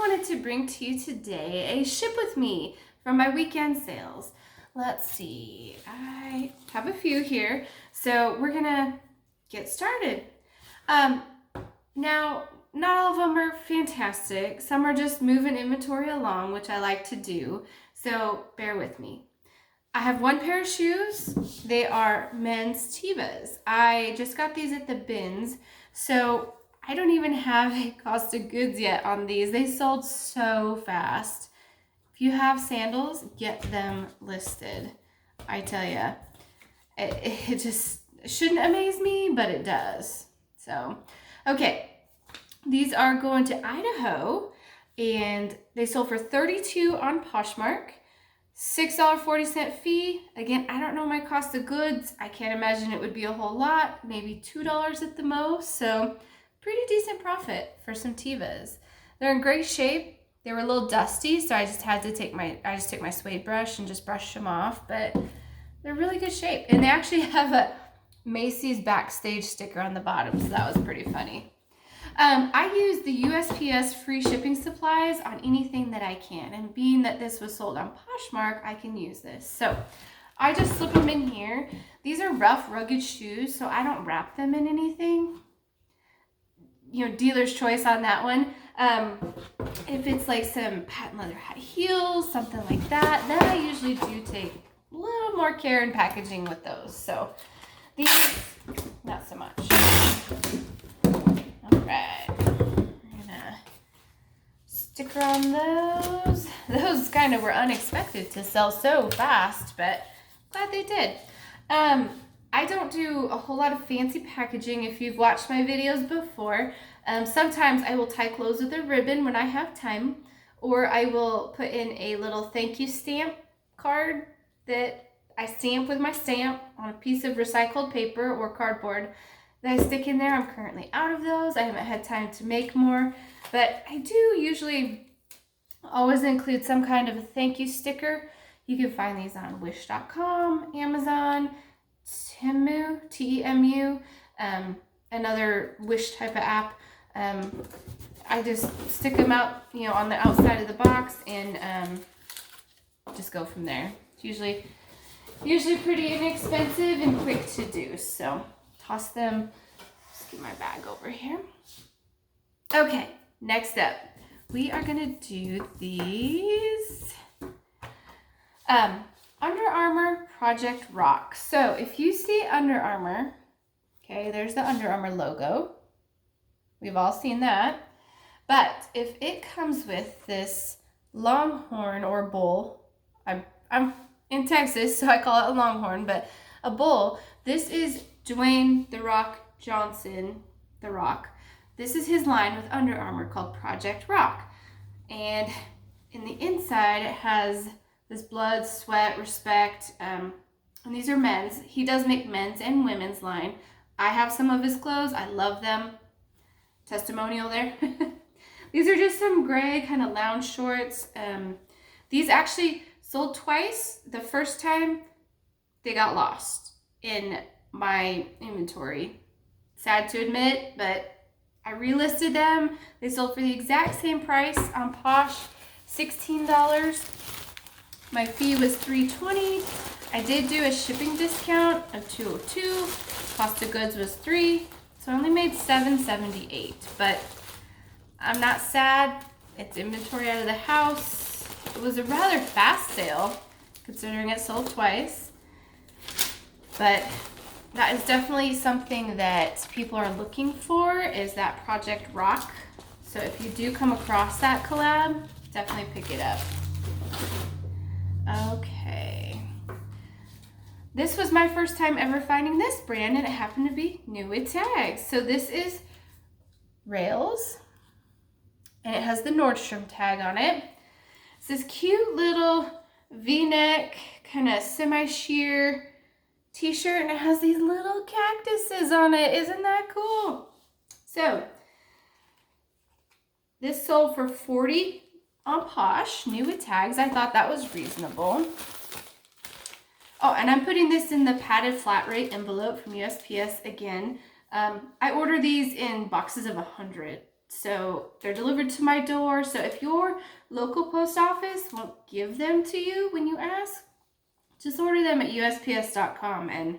wanted to bring to you today a ship with me from my weekend sales. Let's see, I have a few here, so we're gonna get started. Now, not all of them are fantastic. Some are just moving inventory along, which I like to do, so bear with me. I have one pair of shoes. They are men's Tevas. I just got these at the bins, so I don't even have a cost of goods yet on these. They sold so fast. If you have sandals, get them listed. I tell you, it just shouldn't amaze me, but it does. So, okay, these are going to Idaho, and they sold for $32 on Poshmark. $6.40 fee. Again, I don't know my cost of goods. I can't imagine it would be a whole lot, maybe $2 at the most. So pretty decent profit for some Tevas. They're in great shape. They were a little dusty, so I just took my suede brush and just brushed them off, but they're really good shape. And they actually have a Macy's backstage sticker on the bottom, so that was pretty funny. I use the USPS free shipping supplies on anything that I can, and being that this was sold on Poshmark, I can use this. So I just slip them in here. These are rough, rugged shoes, so I don't wrap them in anything. You know, dealer's choice on that one. If it's like some patent leather high heels, something like that, then I usually do take a little more care in packaging with those. So these, not so much. Alright, we're gonna sticker on those. Those kind of were unexpected to sell so fast, but glad they did. I don't do a whole lot of fancy packaging if you've watched my videos before. Sometimes I will tie clothes with a ribbon when I have time, or I will put in a little thank you stamp card that I stamp with my stamp on a piece of recycled paper or cardboard that I stick in there. I'm currently out of those. I haven't had time to make more, but I do usually always include some kind of a thank you sticker. You can find these on wish.com, Amazon, Temu, T-E-M-U, another Wish type of app. I just stick them out, you know, on the outside of the box and just go from there. It's usually pretty inexpensive and quick to do, so toss them. Let's get my bag over here. Okay, next up, we are gonna do these Under Armour Project Rock. So if you see Under Armour, okay, there's the Under Armour logo. We've all seen that. But if it comes with this longhorn or bull, I'm in Texas, so I call it a longhorn, but a bull. This is Dwayne "The Rock" Johnson, The Rock. This is his line with Under Armour called Project Rock. And in the inside, it has this blood, sweat, respect, and these are men's. He does make men's and women's line. I have some of his clothes. I love them. Testimonial there. These are just some gray kind of lounge shorts. These actually sold twice. The first time, they got lost in my inventory. Sad to admit, but I relisted them. They sold for the exact same price on Posh, $16. My fee was $3.20. I did do a shipping discount of $2.02. Cost of goods was $3, so I only made $7.78. But I'm not sad. It's inventory out of the house. It was a rather fast sale, considering it sold twice. But that is definitely something that people are looking for, is that Project Rock. So if you do come across that collab, definitely pick it up. Okay. This was my first time ever finding this brand, and it happened to be new with tags. So this is Rails, and it has the Nordstrom tag on it. It's this cute little V-neck, kind of semi-sheer t-shirt, and it has these little cactuses on it. Isn't that cool? So this sold for $40 on Posh, new with tags. I thought that was reasonable. Oh, and I'm putting this in the padded flat rate envelope from USPS again. I order these in boxes of 100. So they're delivered to my door. So if your local post office won't give them to you when you ask, just order them at USPS.com and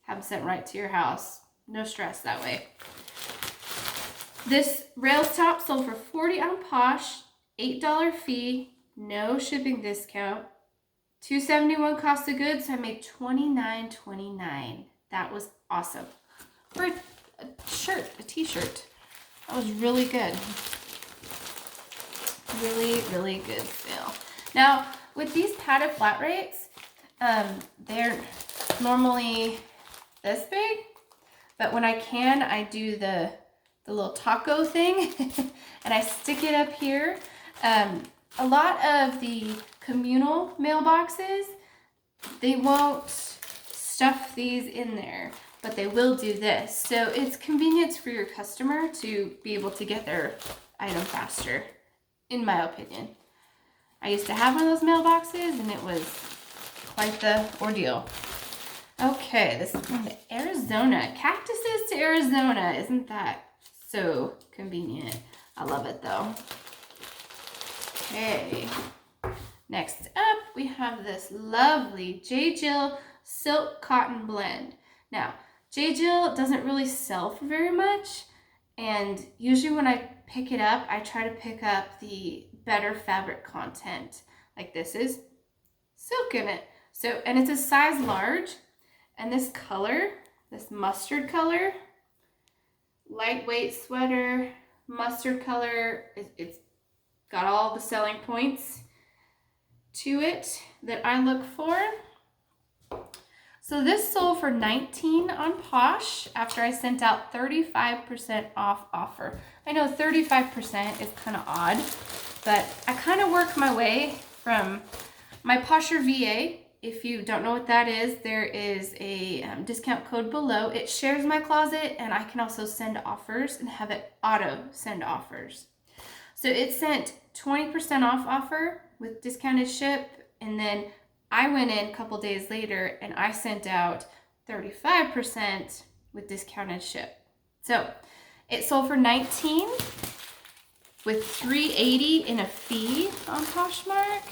have them sent right to your house. No stress that way. This Rails top sold for $40 on Posh, $8 fee, no shipping discount, $2.71 cost of goods, so I made $29.29. That was awesome. For a shirt, a t-shirt. That was really good. Really, really good sale. Now, with these padded flat rates, they're normally this big, but when I can, I do the little taco thing and I stick it up here. A lot of the communal mailboxes, they won't stuff these in there, but they will do this. So it's convenience for your customer to be able to get their item faster, in my opinion. I used to have one of those mailboxes and it was quite the ordeal. Okay, this is from Arizona. Cactuses to Arizona. Isn't that so convenient? I love it though. Okay. Next up, we have this lovely J. Jill Silk Cotton Blend. Now, J. Jill doesn't really sell for very much, and usually when I pick it up, I try to pick up the better fabric content. Like this is silk in it. So, and it's a size large, and this color, this mustard color, lightweight sweater, mustard color, it's got all the selling points to it that I look for. So this sold for $19 on Posh after I sent out 35% off offer. I know 35% is kind of odd, but I kind of work my way from my Posher VA. If you don't know what that is, there is a discount code below. It shares my closet, and I can also send offers and have it auto send offers. So it sent 20% off offer with discounted ship, and then I went in a couple days later and I sent out 35% with discounted ship. So it sold for $19 with $3.80 in a fee on Poshmark.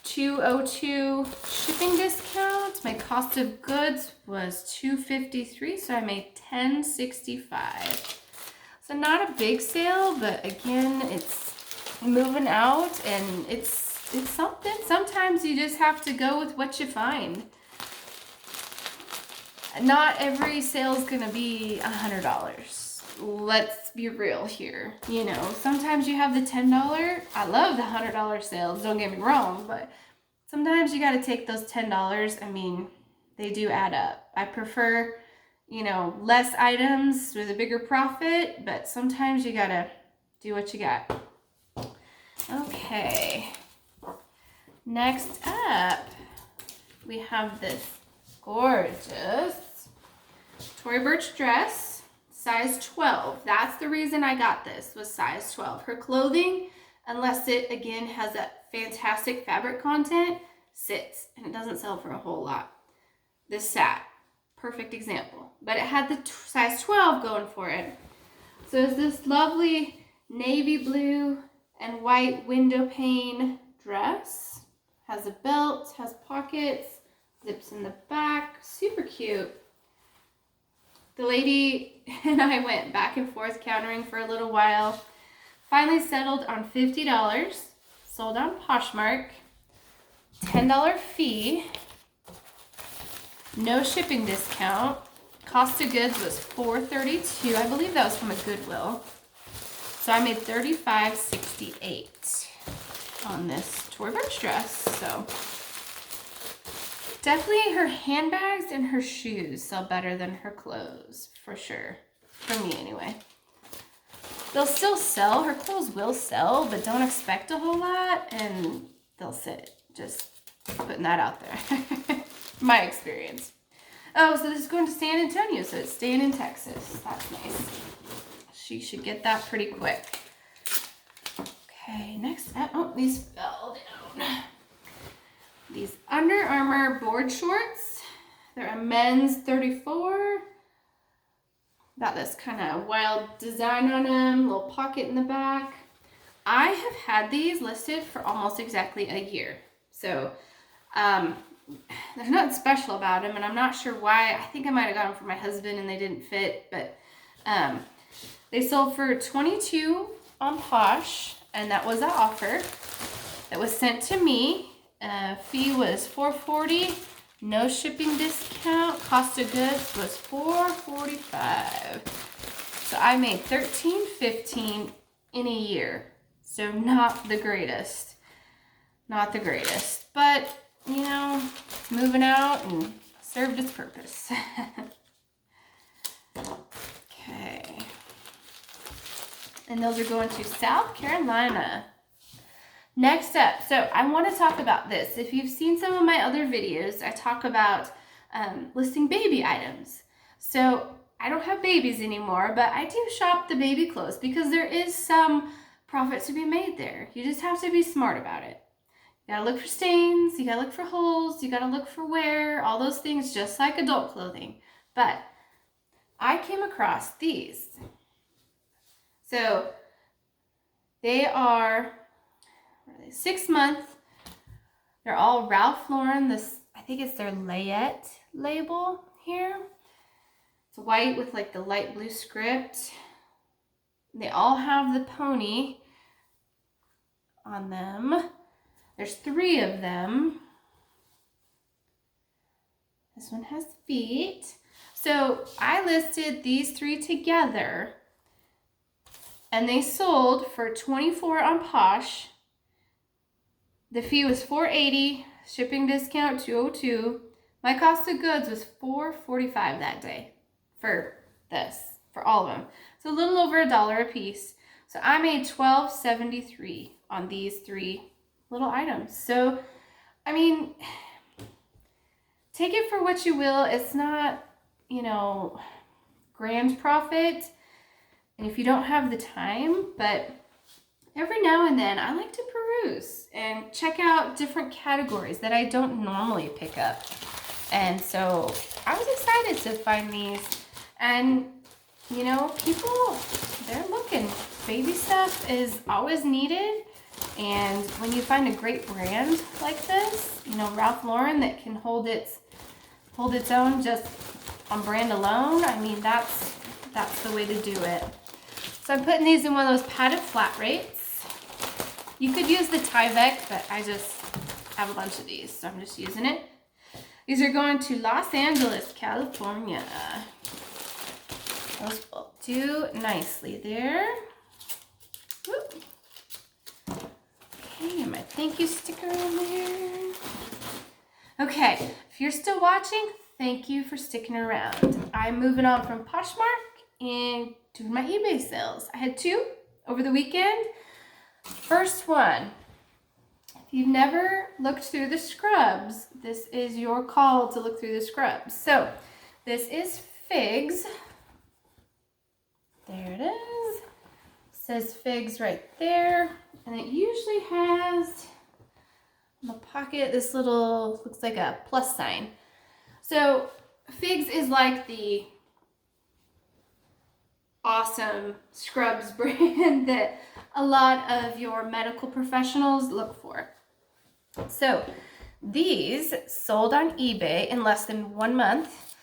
$2.02 shipping discount. My cost of goods was $2.53, so I made $10.65. So not a big sale, but again, it's moving out and it's something. Sometimes you just have to go with what you find. Not every sale is gonna be $100. Let's be real here. You know, sometimes you have the $10. I love the $100 sales, don't get me wrong, but sometimes you gotta take those $10. I mean, they do add up. I prefer, you know, less items with a bigger profit, but sometimes you gotta do what you got. Okay. Next up, we have this gorgeous Tory Burch dress, size 12. That's the reason I got this, was size 12. Her clothing, unless it, again, has that fantastic fabric content, sits, and it doesn't sell for a whole lot. This sat. Perfect example. But it had the size 12 going for it. So it's this lovely navy blue and white window pane dress. Has a belt, has pockets, zips in the back, super cute. The lady and I went back and forth countering for a little while. Finally settled on $50, sold on Poshmark, $10 fee, no shipping discount. Cost of goods was $4.32. I believe that was from a Goodwill. So I made $35.68 on this Tory Burch dress. So definitely her handbags and her shoes sell better than her clothes, for sure. For me, anyway. They'll still sell. Her clothes will sell, but don't expect a whole lot, and they'll sit. Just putting that out there. My experience. Oh, so this is going to San Antonio, so it's staying in Texas. That's nice. She should get that pretty quick. Okay, next up. Oh, these fell down. These Under Armour board shorts. They're a men's 34. Got this kind of wild design on them, little pocket in the back. I have had these listed for almost exactly a year. So there's nothing special about them, and I'm not sure why. I think I might have got them for my husband and they didn't fit, but they sold for $22 on Posh, and that was an offer. It was sent to me. Fee was $4.40. No shipping discount. Cost of goods was $4.45. So I made $13.15 in a year. So not the greatest. Not the greatest. But, you know, moving out and served its purpose. Okay. And those are going to South Carolina. Next up, so I want to talk about this. If you've seen some of my other videos, I talk about listing baby items. So I don't have babies anymore, but I do shop the baby clothes because there is some profit to be made there. You just have to be smart about it. You gotta look for stains, you gotta look for holes, you gotta look for wear, all those things, just like adult clothing. But I came across these. So they are 6 month. They're all Ralph Lauren. This, I think it's their Layette label here. It's white with like the light blue script. They all have the pony on them. There's 3 of them. This one has feet. So I listed these 3 together, and they sold for $24 on Posh. The fee was $4.80, shipping discount $2.02. My cost of goods was $4.45 that day for this, for all of them. So a little over $1 a piece. So I made $12.73 on these 3 little items. So, I mean, take it for what you will. It's not, you know, grand profit. And if you don't have the time, but every now and then I like to peruse and check out different categories that I don't normally pick up. And so I was excited to find these. And, you know, people, they're looking. Baby stuff is always needed. And when you find a great brand like this, you know, Ralph Lauren, that can hold its own just on brand alone, I mean, that's the way to do it. So I'm putting these in one of those padded flat rates. You could use the Tyvek, but I just have a bunch of these, so I'm just using it. These are going to Los Angeles, California. Those will do nicely there. Whoop. Okay, and my thank you sticker on there. Okay, if you're still watching, thank you for sticking around. I'm moving on from Poshmark and doing my eBay sales. I had 2 over the weekend. First one, if you've never looked through the scrubs, this is your call to look through the scrubs. So this is Figs. There it is. It says Figs right there. And it usually has in the pocket this little, looks like a plus sign. So Figs is like the awesome scrubs brand that a lot of your medical professionals look for. So these sold on eBay in less than 1 month.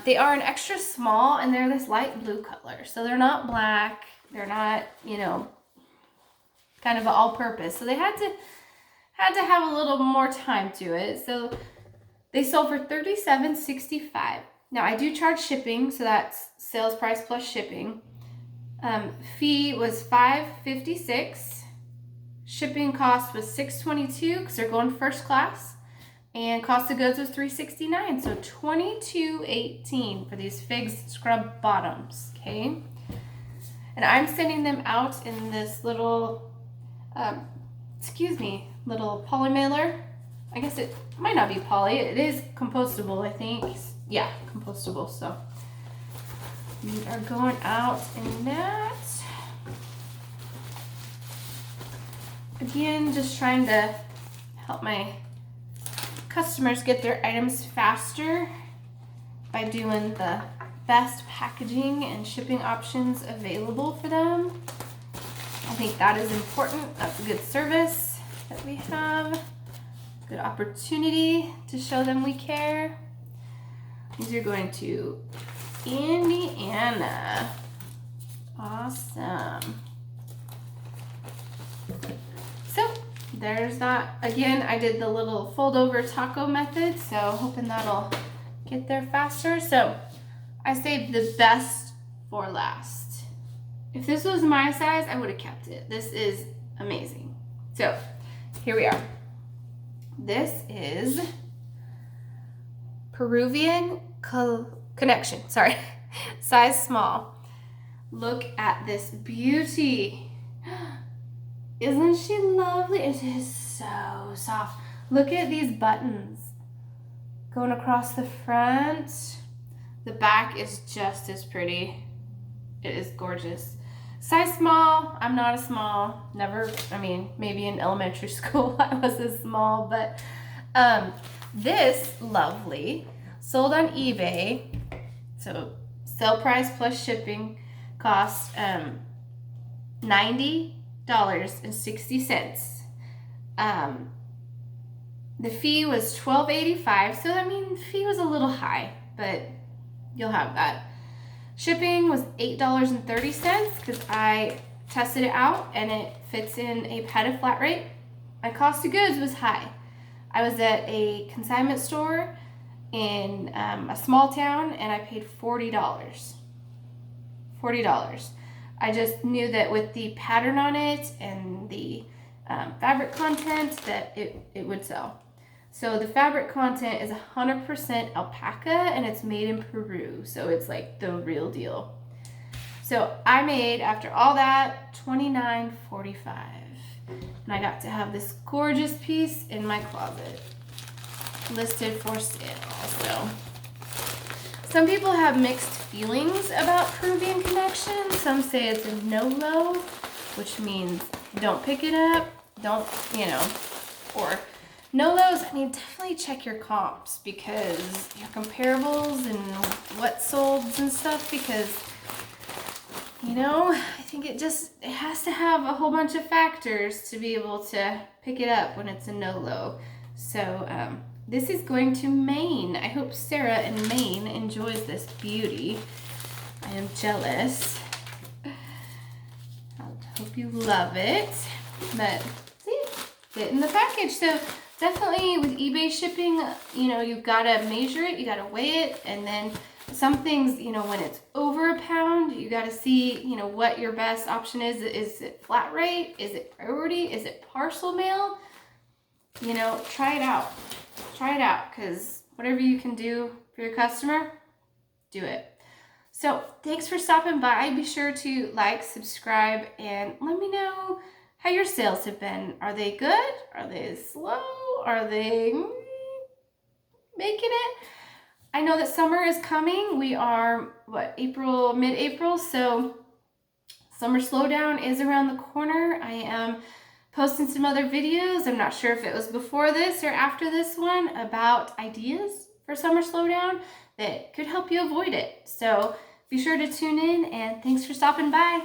They are an extra small, and they're this light blue color. So they're not black. They're not, you know, kind of all-purpose. So they had to have a little more time to it. So they sold for $37.65. Now I do charge shipping, so that's sales price plus shipping. Fee was $5.56. Shipping cost was $6.22 because they're going first class. And cost of goods was $3.69. So $22.18 for these Figs scrub bottoms. Okay. And I'm sending them out in this little, little poly mailer. I guess it might not be poly. It is compostable, I think. Yeah, compostable. So we are going out in that. Again, just trying to help my customers get their items faster by doing the best packaging and shipping options available for them. I think that is important. That's a good service that we have. Good opportunity to show them we care. These are going to Indiana. Awesome. So there's that. Again, I did the little fold over taco method, so hoping that'll get there faster. So I saved the best for last. If this was my size, I would have kept it. This is amazing. So here we are. This is Peruvian Connection, sorry, size small. Look at this beauty. Isn't she lovely? It is so soft. Look at these buttons going across the front. The back is just as pretty. It is gorgeous. Size small. I'm not a small. Never, I mean, maybe in elementary school I was a small, but this lovely sold on eBay. So sale price plus shipping cost $90.60. The fee was $12.85, so I mean the fee was a little high, but you'll have that. Shipping was $8.30 because I tested it out and it fits in a padded flat rate. My cost of goods was high. I was at a consignment store in a small town and I paid $40. $40. I just knew that with the pattern on it and the fabric content that it would sell. So the fabric content is 100% alpaca and it's made in Peru. So it's like the real deal. So I made, after all that, $29.45. And I got to have this gorgeous piece in my closet. Listed for sale. So some people have mixed feelings about Peruvian Connection. Some say it's a no-low, which means don't pick it up, don't, you know, or no-lows. I mean, definitely check your comps because your comparables and what solds and stuff, because, you know, I think it has to have a whole bunch of factors to be able to pick it up when it's a no-low. So, this is going to Maine. I hope Sarah in Maine enjoys this beauty. I am jealous. I hope you love it. But see, fit in the package. So definitely with eBay shipping, you know, you've got to measure it, you got to weigh it, and then some things, you know, when it's over a pound, you got to see, you know, what your best option is. Is it flat rate? Is it priority? Is it parcel mail? You know, try it out. Try it out, because whatever you can do for your customer, do it. So thanks for stopping by. Be sure to like, subscribe, and let me know how your sales have been. Are they good? Are they slow? Are they making it? I know that summer is coming. We are, April, mid-April, so summer slowdown is around the corner. I am posting some other videos. I'm not sure if it was before this or after this one about ideas for summer slowdown that could help you avoid it. So be sure to tune in, and thanks for stopping by.